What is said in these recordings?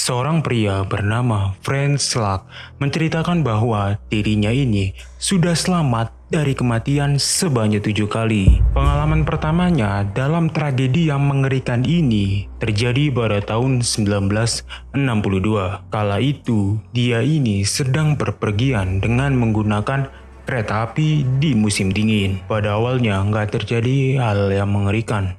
Seorang pria bernama Frank Slack menceritakan bahwa dirinya ini sudah selamat dari kematian sebanyak 7 kali. Pengalaman pertamanya dalam tragedi yang mengerikan ini terjadi pada tahun 1962. Kala itu, dia ini sedang berpergian dengan menggunakan kereta api di musim dingin. Pada awalnya nggak terjadi hal yang mengerikan.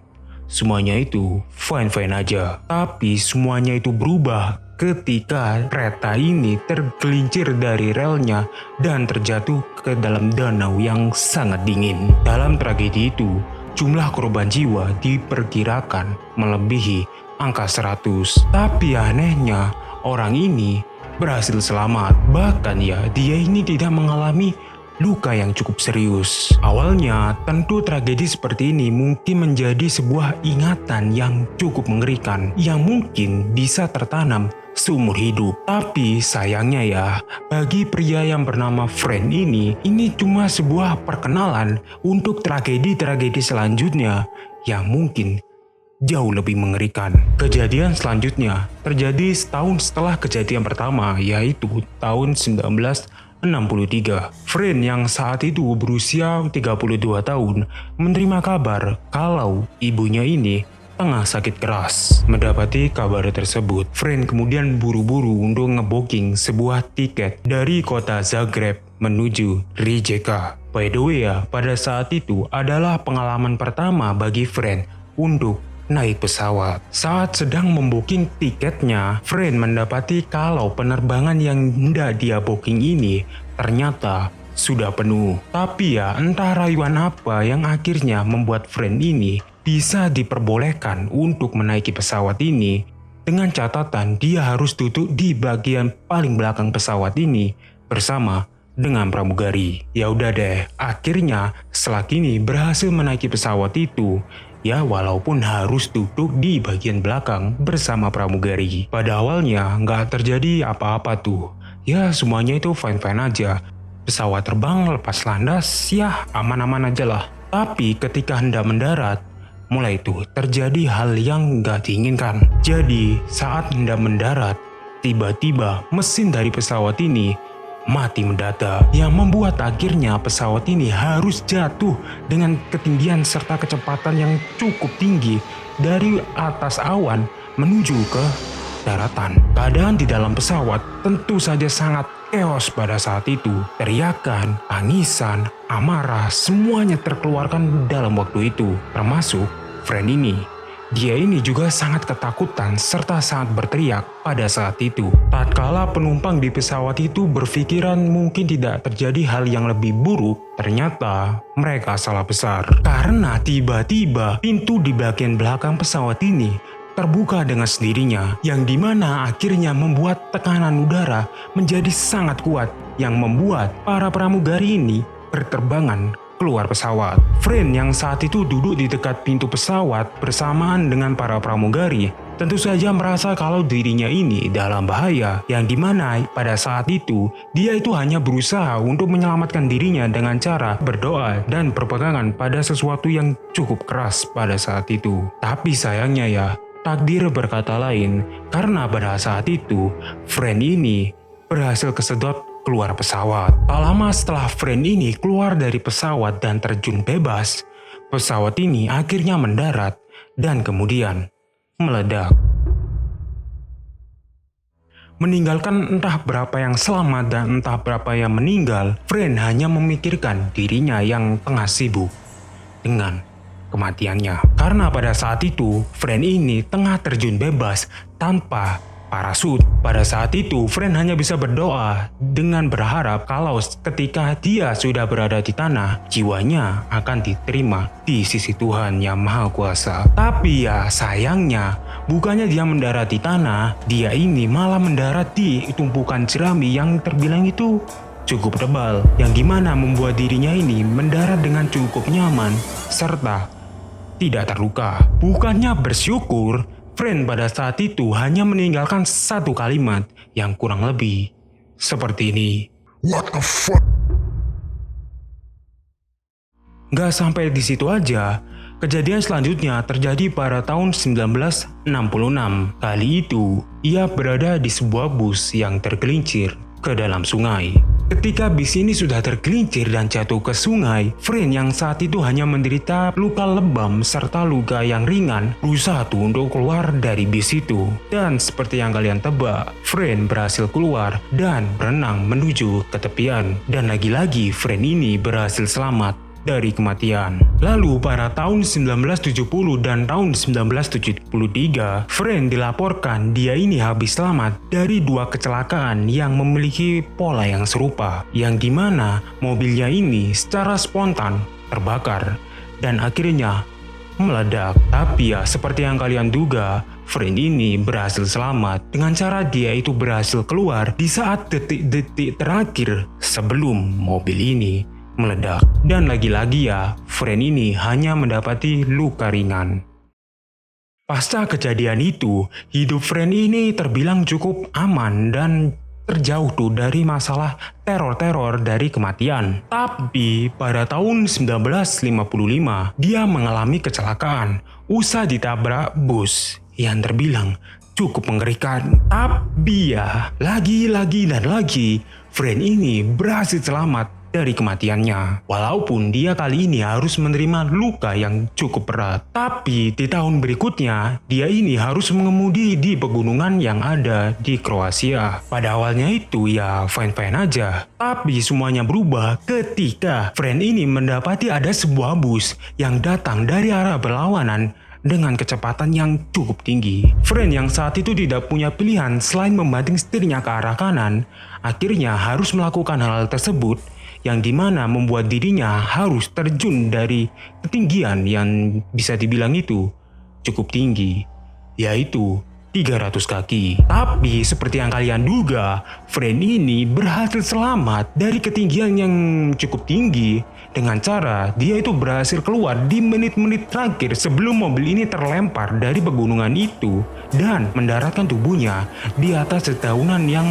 Semuanya itu fine-fine aja. Tapi semuanya itu berubah ketika kereta ini tergelincir dari relnya dan terjatuh ke dalam danau yang sangat dingin. Dalam tragedi itu, jumlah korban jiwa diperkirakan melebihi angka 100. Tapi anehnya, orang ini berhasil selamat. Bahkan ya, dia ini tidak mengalami luka yang cukup serius. Awalnya, tentu tragedi seperti ini mungkin menjadi sebuah ingatan yang cukup mengerikan, yang mungkin bisa tertanam seumur hidup. Tapi sayangnya ya, bagi pria yang bernama Frank ini cuma sebuah perkenalan untuk tragedi-tragedi selanjutnya yang mungkin jauh lebih mengerikan. Kejadian selanjutnya terjadi setahun setelah kejadian pertama, yaitu tahun 1963. Frank yang saat itu berusia 32 tahun menerima kabar kalau ibunya ini tengah sakit keras. Mendapati kabar tersebut, Frank kemudian buru-buru untuk ngebooking sebuah tiket dari kota Zagreb menuju Rijeka. By the way ya, pada saat itu adalah pengalaman pertama bagi Frank untuk naik pesawat. Saat sedang membooking tiketnya, Frank mendapati kalau penerbangan yang hendak dia booking ini ternyata sudah penuh. Tapi ya, entah rayuan apa yang akhirnya membuat Frank ini bisa diperbolehkan untuk menaiki pesawat ini dengan catatan dia harus duduk di bagian paling belakang pesawat ini bersama dengan pramugari. Ya udah deh, akhirnya Slack ini berhasil menaiki pesawat itu. Ya walaupun harus duduk di bagian belakang bersama pramugari. Pada awalnya nggak terjadi apa-apa tuh. Ya semuanya itu fine-fine aja. Pesawat terbang lepas landas ya aman-aman aja lah. Tapi ketika hendak mendarat, mulai tuh terjadi hal yang nggak diinginkan. Jadi saat hendak mendarat, tiba-tiba mesin dari pesawat ini mati mendadak, yang membuat akhirnya pesawat ini harus jatuh dengan ketinggian serta kecepatan yang cukup tinggi dari atas awan menuju ke daratan. Keadaan di dalam pesawat tentu saja sangat chaos pada saat itu. Teriakan, tangisan, amarah, semuanya terkeluarkan dalam waktu itu, termasuk Frank ini. Dia ini juga sangat ketakutan serta sangat berteriak pada saat itu. Tatkala penumpang di pesawat itu berpikiran mungkin tidak terjadi hal yang lebih buruk, ternyata mereka salah besar. Karena tiba-tiba pintu di bagian belakang pesawat ini terbuka dengan sendirinya, yang dimana akhirnya membuat tekanan udara menjadi sangat kuat, yang membuat para pramugari ini berterbangan keluar pesawat. Frank yang saat itu duduk di dekat pintu pesawat bersamaan dengan para pramugari tentu saja merasa kalau dirinya ini dalam bahaya, yang dimana pada saat itu dia itu hanya berusaha untuk menyelamatkan dirinya dengan cara berdoa dan berpegangan pada sesuatu yang cukup keras pada saat itu. Tapi sayangnya ya, takdir berkata lain, karena pada saat itu Frank ini berhasil kesedot keluar pesawat. Tak lama setelah Frank ini keluar dari pesawat dan terjun bebas, pesawat ini akhirnya mendarat dan kemudian meledak. Meninggalkan entah berapa yang selamat dan entah berapa yang meninggal, Frank hanya memikirkan dirinya yang tengah sibuk dengan kematiannya. Karena pada saat itu, Frank ini tengah terjun bebas tanpa parasut. Pada saat itu, Frank hanya bisa berdoa dengan berharap kalau ketika dia sudah berada di tanah, jiwanya akan diterima di sisi Tuhan yang Maha Kuasa. Tapi ya sayangnya, bukannya dia mendarat di tanah, dia ini malah mendarat di tumpukan jerami yang terbilang itu cukup tebal, yang dimana membuat dirinya ini mendarat dengan cukup nyaman serta tidak terluka. Bukannya bersyukur, Frank pada saat itu hanya meninggalkan satu kalimat yang kurang lebih seperti ini. What the fuck? Gak sampai di situ aja, Kejadian selanjutnya terjadi pada tahun 1966. Kali itu, ia berada di sebuah bus yang tergelincir ke dalam sungai. Ketika bis ini sudah tergelincir dan jatuh ke sungai, Friend yang saat itu hanya menderita luka lebam serta luka yang ringan berusaha untuk keluar dari bis itu. Dan seperti yang kalian tebak, Friend berhasil keluar dan berenang menuju ke tepian. Dan lagi-lagi Friend ini berhasil selamat dari kematian. Lalu pada tahun 1970 dan tahun 1973, Friend dilaporkan dia ini habis selamat dari dua kecelakaan yang memiliki pola yang serupa, yang dimana mobilnya ini secara spontan terbakar dan akhirnya meledak. Tapi ya seperti yang kalian duga, Friend ini berhasil selamat dengan cara dia itu berhasil keluar di saat detik-detik terakhir sebelum mobil ini meledak. Dan lagi-lagi ya, Friend ini hanya mendapati luka ringan. Pasca kejadian itu, hidup Friend ini terbilang cukup aman dan terjauh tuh dari masalah teror-teror dari kematian. Tapi pada tahun 1955, dia mengalami kecelakaan usai ditabrak bus yang terbilang cukup mengerikan. Tapi ya, lagi-lagi dan lagi, Friend ini berhasil selamat dari kematiannya. Walaupun dia kali ini harus menerima luka yang cukup berat. Tapi di tahun berikutnya, dia ini harus mengemudi di pegunungan yang ada di Kroasia. Pada awalnya itu ya fine-fine aja. Tapi semuanya berubah ketika Friend ini mendapati ada sebuah bus yang datang dari arah berlawanan dengan kecepatan yang cukup tinggi. Friend yang saat itu tidak punya pilihan selain membanting setirnya ke arah kanan, akhirnya harus melakukan hal tersebut yang dimana membuat dirinya harus terjun dari ketinggian yang bisa dibilang itu cukup tinggi, yaitu 300 kaki. Tapi seperti yang kalian duga, Friend ini berhasil selamat dari ketinggian yang cukup tinggi dengan cara dia itu berhasil keluar di menit-menit terakhir sebelum mobil ini terlempar dari pegunungan itu dan mendaratkan tubuhnya di atas dedaunan yang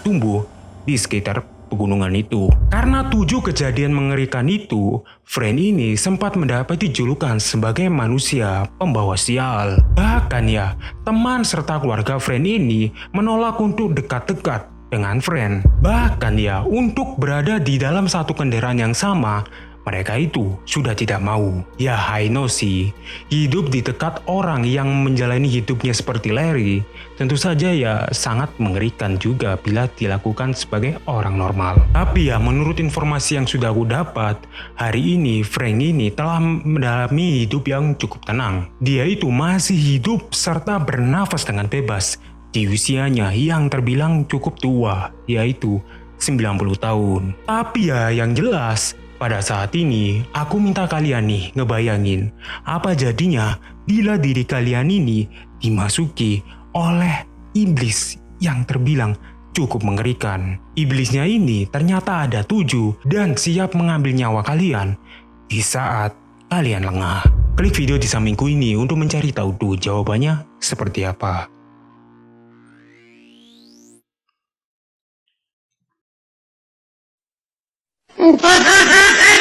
tumbuh di sekitar pegunungan itu. Karena 7 kejadian mengerikan itu, Friend ini sempat mendapati julukan sebagai manusia pembawa sial. Bahkan ya, teman serta keluarga Friend ini menolak untuk dekat-dekat dengan Friend. Bahkan ya, untuk berada di dalam satu kendaraan yang sama, mereka itu sudah tidak mau. Ya I know sih, hidup di dekat orang yang menjalani hidupnya seperti Larry tentu saja ya sangat mengerikan juga bila dilakukan sebagai orang normal. Tapi ya menurut informasi yang sudah aku dapat, hari ini Frank ini telah mengalami hidup yang cukup tenang. Dia itu masih hidup serta bernafas dengan bebas di usianya yang terbilang cukup tua, yaitu 90 tahun. Tapi ya yang jelas, pada saat ini, aku minta kalian nih ngebayangin apa jadinya bila diri kalian ini dimasuki oleh iblis yang terbilang cukup mengerikan. Iblisnya ini ternyata ada 7 dan siap mengambil nyawa kalian di saat kalian lengah. Klik video di sampingku ini untuk mencari tahu tuh jawabannya seperti apa. Ha ha ha ha!